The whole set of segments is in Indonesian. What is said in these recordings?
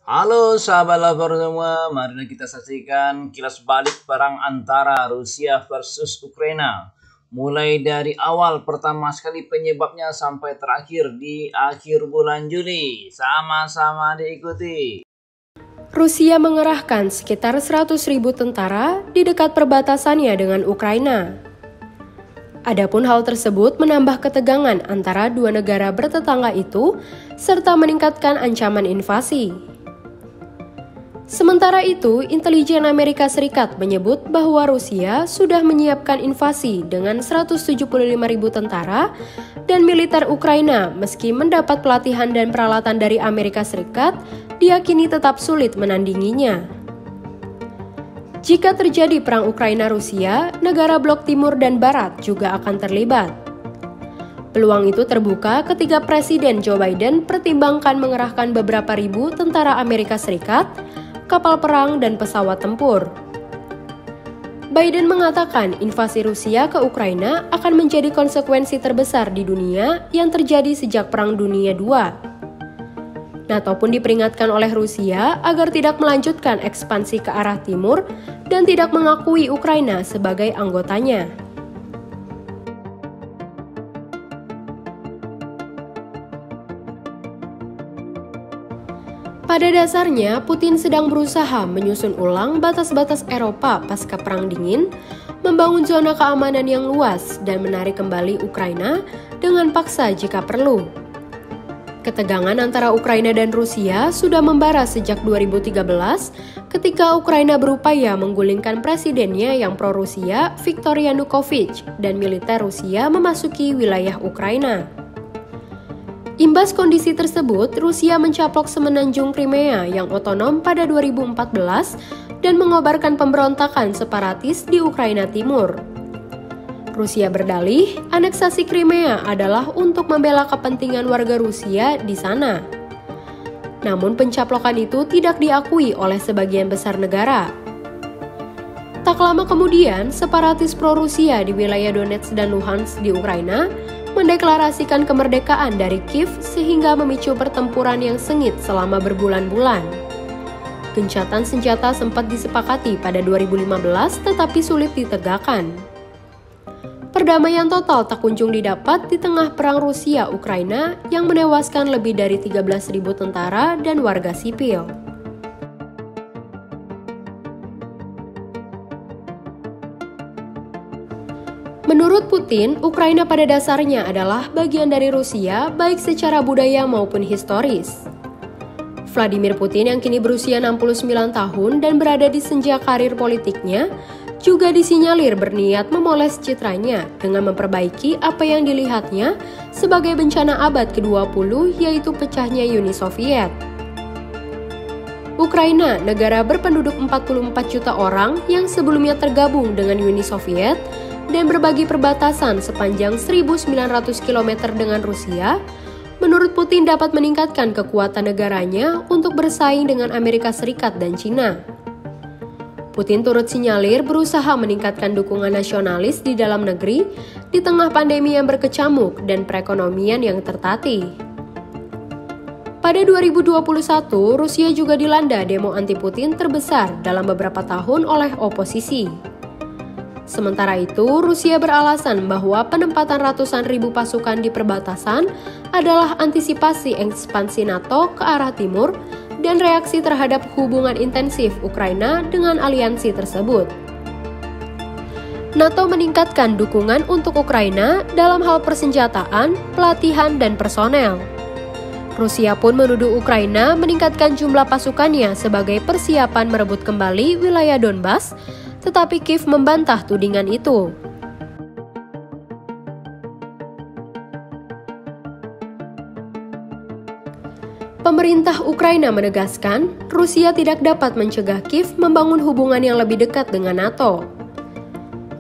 Halo sahabat lapor semua, mari kita saksikan kilas balik perang antara Rusia versus Ukraina. Mulai dari awal pertama sekali penyebabnya sampai terakhir di akhir bulan Juli. Sama-sama diikuti. Rusia mengerahkan sekitar 100.000 tentara di dekat perbatasannya dengan Ukraina. Adapun hal tersebut menambah ketegangan antara dua negara bertetangga itu serta meningkatkan ancaman invasi. Sementara itu, intelijen Amerika Serikat menyebut bahwa Rusia sudah menyiapkan invasi dengan 175.000 tentara dan militer Ukraina meski mendapat pelatihan dan peralatan dari Amerika Serikat, diyakini tetap sulit menandinginya. Jika terjadi perang Ukraina-Rusia, negara blok timur dan barat juga akan terlibat. Peluang itu terbuka ketika Presiden Joe Biden pertimbangkan mengerahkan beberapa ribu tentara Amerika Serikat, kapal perang, dan pesawat tempur. Biden mengatakan invasi Rusia ke Ukraina akan menjadi konsekuensi terbesar di dunia yang terjadi sejak Perang Dunia II. NATO pun diperingatkan oleh Rusia agar tidak melanjutkan ekspansi ke arah timur dan tidak mengakui Ukraina sebagai anggotanya. Pada dasarnya, Putin sedang berusaha menyusun ulang batas-batas Eropa pasca Perang Dingin, membangun zona keamanan yang luas, dan menarik kembali Ukraina dengan paksa jika perlu. Ketegangan antara Ukraina dan Rusia sudah membara sejak 2013 ketika Ukraina berupaya menggulingkan presidennya yang pro-Rusia, Viktor Yanukovych, dan militer Rusia memasuki wilayah Ukraina. Imbas kondisi tersebut, Rusia mencaplok semenanjung Crimea yang otonom pada 2014 dan mengobarkan pemberontakan separatis di Ukraina Timur. Rusia berdalih, aneksasi Crimea adalah untuk membela kepentingan warga Rusia di sana. Namun pencaplokan itu tidak diakui oleh sebagian besar negara. Tak lama kemudian, separatis pro-Rusia di wilayah Donetsk dan Luhansk di Ukraina mendeklarasikan kemerdekaan dari Kiev sehingga memicu pertempuran yang sengit selama berbulan-bulan. Gencatan senjata sempat disepakati pada 2015 tetapi sulit ditegakkan. Perdamaian total tak kunjung didapat di tengah perang Rusia-Ukraina yang menewaskan lebih dari 13.000 tentara dan warga sipil. Menurut Putin, Ukraina pada dasarnya adalah bagian dari Rusia baik secara budaya maupun historis. Vladimir Putin yang kini berusia 69 tahun dan berada di senja karir politiknya, juga disinyalir berniat memoles citranya dengan memperbaiki apa yang dilihatnya sebagai bencana abad ke-20 yaitu pecahnya Uni Soviet. Ukraina, negara berpenduduk 44 juta orang yang sebelumnya tergabung dengan Uni Soviet, dan berbagi perbatasan sepanjang 1.900 km dengan Rusia, menurut Putin dapat meningkatkan kekuatan negaranya untuk bersaing dengan Amerika Serikat dan Cina. Putin turut sinyalir berusaha meningkatkan dukungan nasionalis di dalam negeri di tengah pandemi yang berkecamuk dan perekonomian yang tertatih. Pada 2021, Rusia juga dilanda demo anti-Putin terbesar dalam beberapa tahun oleh oposisi. Sementara itu, Rusia beralasan bahwa penempatan ratusan ribu pasukan di perbatasan adalah antisipasi ekspansi NATO ke arah timur dan reaksi terhadap hubungan intensif Ukraina dengan aliansi tersebut. NATO meningkatkan dukungan untuk Ukraina dalam hal persenjataan, pelatihan, dan personel. Rusia pun menuduh Ukraina meningkatkan jumlah pasukannya sebagai persiapan merebut kembali wilayah Donbas, tetapi Kiev membantah tudingan itu. Pemerintah Ukraina menegaskan, Rusia tidak dapat mencegah Kiev membangun hubungan yang lebih dekat dengan NATO.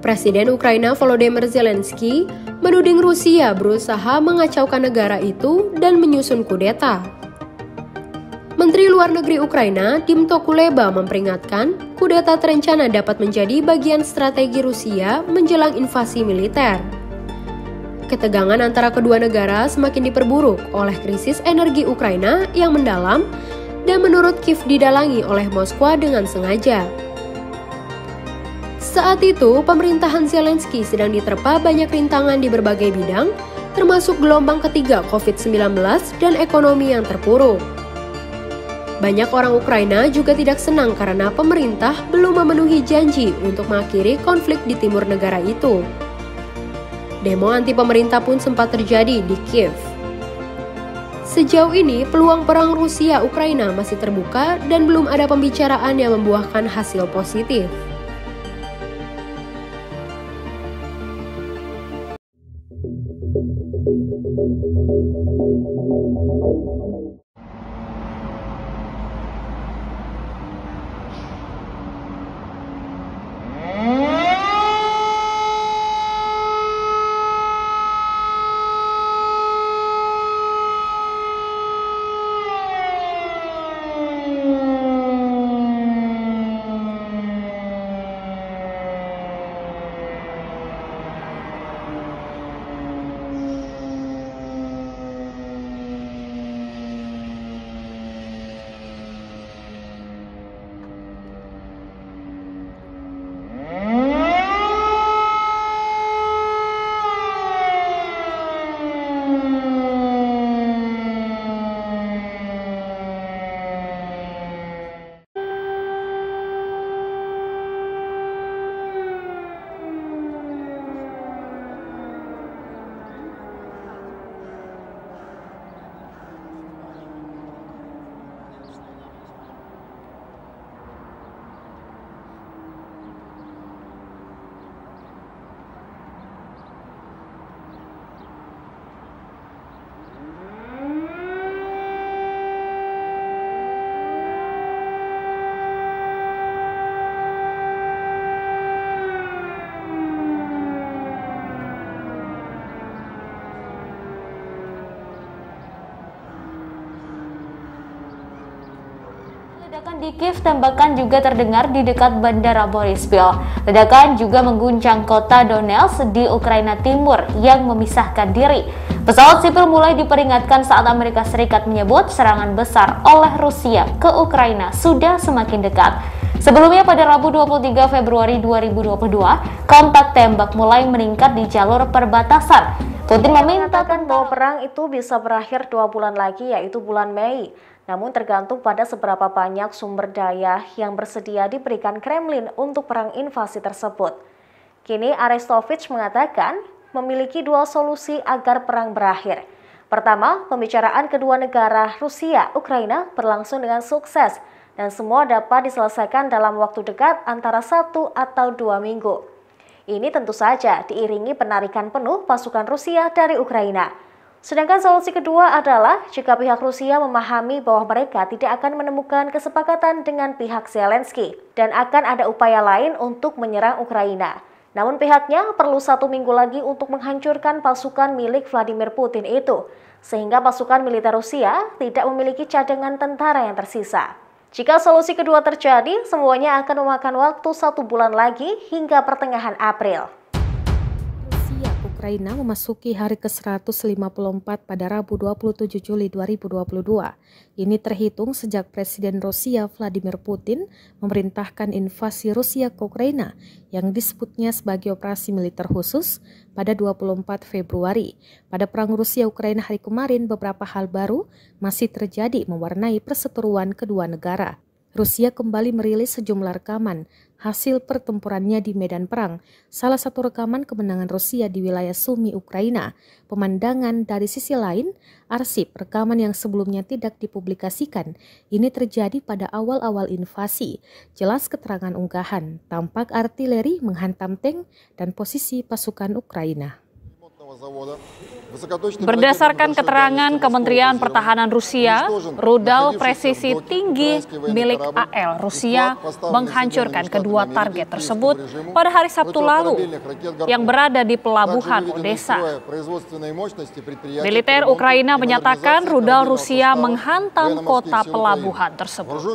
Presiden Ukraina Volodymyr Zelensky menuding Rusia berusaha mengacaukan negara itu dan menyusun kudeta. Menteri Luar Negeri Ukraina, Dmytro Kuleba, memperingatkan kudeta terencana dapat menjadi bagian strategi Rusia menjelang invasi militer. Ketegangan antara kedua negara semakin diperburuk oleh krisis energi Ukraina yang mendalam dan menurut Kiev didalangi oleh Moskwa dengan sengaja. Saat itu, pemerintahan Zelensky sedang diterpa banyak rintangan di berbagai bidang, termasuk gelombang ketiga COVID-19 dan ekonomi yang terpuruk. Banyak orang Ukraina juga tidak senang karena pemerintah belum memenuhi janji untuk mengakhiri konflik di timur negara itu. Demo anti pemerintah pun sempat terjadi di Kiev. Sejauh ini, peluang perang Rusia-Ukraina masih terbuka dan belum ada pembicaraan yang membuahkan hasil positif. Ledakan di Kiev, tembakan juga terdengar di dekat bandara Boryspil. Ledakan juga mengguncang kota Donetsk di Ukraina Timur yang memisahkan diri. Pesawat sipil mulai diperingatkan saat Amerika Serikat menyebut serangan besar oleh Rusia ke Ukraina sudah semakin dekat. Sebelumnya pada Rabu 23 Februari 2022, kontak tembak mulai meningkat di jalur perbatasan. Putin memintakan bahwa perang itu bisa berakhir 2 bulan lagi, yaitu bulan Mei. Namun tergantung pada seberapa banyak sumber daya yang bersedia diberikan Kremlin untuk perang invasi tersebut. Kini Arestovich mengatakan memiliki 2 solusi agar perang berakhir. Pertama, pembicaraan kedua negara Rusia, Ukraina berlangsung dengan sukses dan semua dapat diselesaikan dalam waktu dekat antara 1 atau 2 minggu. Ini tentu saja diiringi penarikan penuh pasukan Rusia dari Ukraina. Sedangkan solusi kedua adalah jika pihak Rusia memahami bahwa mereka tidak akan menemukan kesepakatan dengan pihak Zelensky dan akan ada upaya lain untuk menyerang Ukraina. Namun pihaknya perlu 1 minggu lagi untuk menghancurkan pasukan milik Vladimir Putin itu, sehingga pasukan militer Rusia tidak memiliki cadangan tentara yang tersisa. Jika solusi kedua terjadi, semuanya akan memakan waktu 1 bulan lagi hingga pertengahan April. Ukraina memasuki hari ke-154 pada Rabu 27 Juli 2022. Ini terhitung sejak Presiden Rusia Vladimir Putin memerintahkan invasi Rusia ke Ukraina yang disebutnya sebagai operasi militer khusus pada 24 Februari. Pada perang Rusia-Ukraina hari kemarin, beberapa hal baru masih terjadi mewarnai perseteruan kedua negara. Rusia kembali merilis sejumlah rekaman hasil pertempurannya di medan perang. Salah satu rekaman kemenangan Rusia di wilayah Sumy, Ukraina. Pemandangan dari sisi lain, arsip rekaman yang sebelumnya tidak dipublikasikan. Ini terjadi pada awal-awal invasi. Jelas keterangan unggahan, tampak artileri menghantam tank dan posisi pasukan Ukraina. Berdasarkan keterangan Kementerian Pertahanan Rusia, rudal presisi tinggi milik AL Rusia menghancurkan kedua target tersebut pada hari Sabtu lalu yang berada di pelabuhan Odessa. Militer Ukraina menyatakan rudal Rusia menghantam kota pelabuhan tersebut.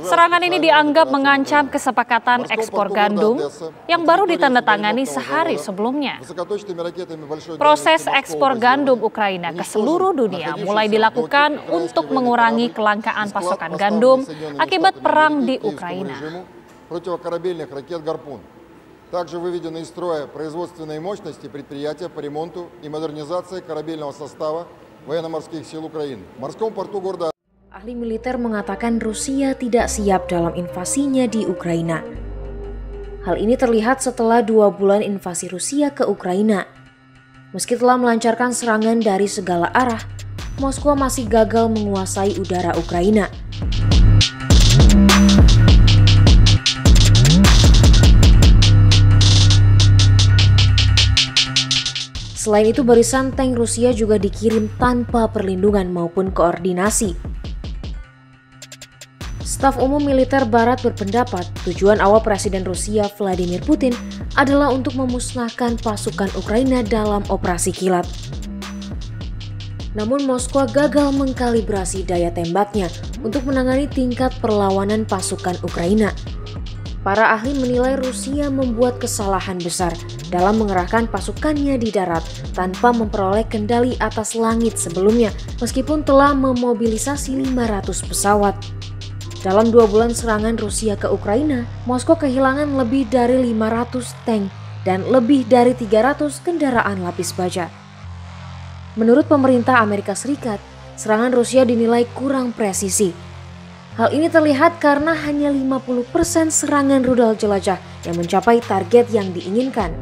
Serangan ini dianggap mengancam kesepakatan ekspor gandum yang baru ditandatangani sehari sebelumnya. Proses ekspor gandum Ukraina ke seluruh dunia mulai dilakukan untuk mengurangi kelangkaan pasokan gandum akibat perang di Ukraina. Также выведены из строя производственные мощности предприятия по ремонту и модернизации корабельного состава военно-морских сил Украины. В морском порту города. Ahli militer mengatakan Rusia tidak siap dalam invasinya di Ukraina. Hal ini terlihat setelah 2 bulan invasi Rusia ke Ukraina. Meski telah melancarkan serangan dari segala arah, Moskow masih gagal menguasai udara Ukraina. Selain itu, barisan tank Rusia juga dikirim tanpa perlindungan maupun koordinasi. Staf Umum Militer Barat berpendapat tujuan awal Presiden Rusia Vladimir Putin adalah untuk memusnahkan pasukan Ukraina dalam operasi kilat. Namun Moskow gagal mengkalibrasi daya tembaknya untuk menangani tingkat perlawanan pasukan Ukraina. Para ahli menilai Rusia membuat kesalahan besar dalam mengerahkan pasukannya di darat tanpa memperoleh kendali atas langit sebelumnya, meskipun telah memobilisasi 500 pesawat. Dalam 2 bulan serangan Rusia ke Ukraina, Moskow kehilangan lebih dari 500 tank dan lebih dari 300 kendaraan lapis baja. Menurut pemerintah Amerika Serikat, serangan Rusia dinilai kurang presisi. Hal ini terlihat karena hanya 50% serangan rudal jelajah yang mencapai target yang diinginkan.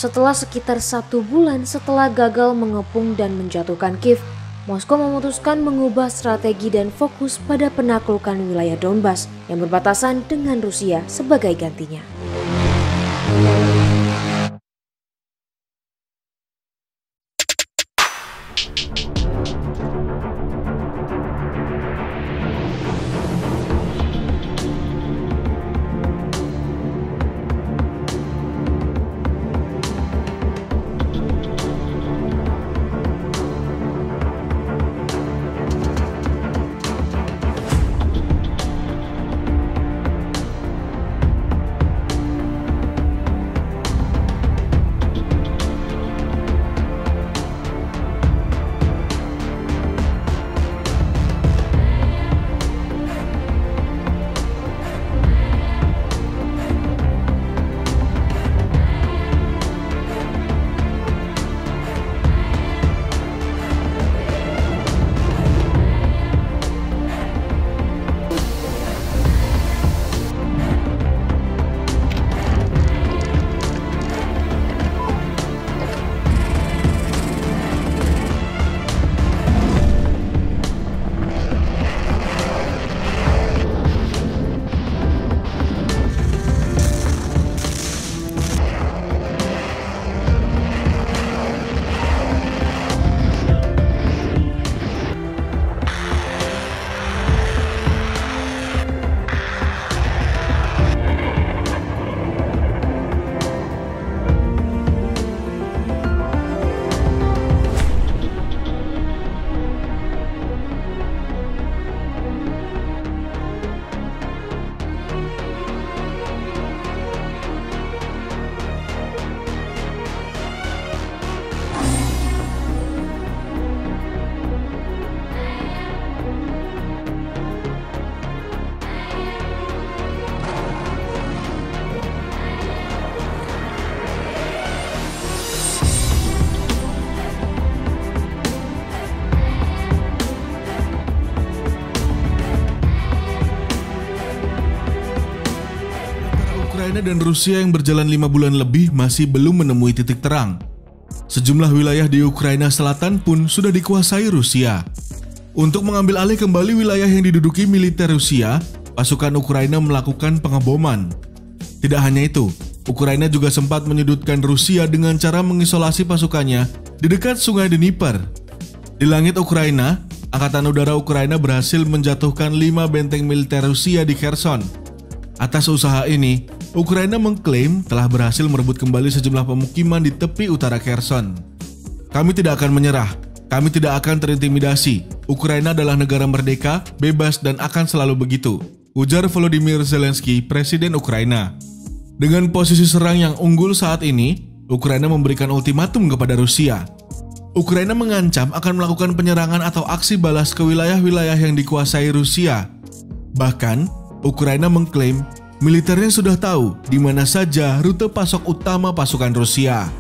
Setelah sekitar 1 bulan setelah gagal mengepung dan menjatuhkan Kiev, Moskow memutuskan mengubah strategi dan fokus pada penaklukan wilayah Donbas yang berbatasan dengan Rusia sebagai gantinya. Ukraina dan Rusia yang berjalan 5 bulan lebih masih belum menemui titik terang. Sejumlah wilayah di Ukraina Selatan pun sudah dikuasai Rusia. Untuk mengambil alih kembali wilayah yang diduduki militer Rusia, pasukan Ukraina melakukan pengeboman. Tidak hanya itu, Ukraina juga sempat menyudutkan Rusia dengan cara mengisolasi pasukannya di dekat sungai Dnieper. Di langit Ukraina, Angkatan Udara Ukraina berhasil menjatuhkan 5 benteng militer Rusia di Kherson. Atas usaha ini, Ukraina mengklaim telah berhasil merebut kembali sejumlah pemukiman di tepi utara Kherson. Kami tidak akan menyerah, kami tidak akan terintimidasi. Ukraina adalah negara merdeka, bebas, dan akan selalu begitu, ujar Volodymyr Zelensky, Presiden Ukraina. Dengan posisi serang yang unggul saat ini, Ukraina memberikan ultimatum kepada Rusia. Ukraina mengancam akan melakukan penyerangan atau aksi balas ke wilayah-wilayah yang dikuasai Rusia. Bahkan, Ukraina mengklaim militernya sudah tahu di mana saja rute pasok utama pasukan Rusia.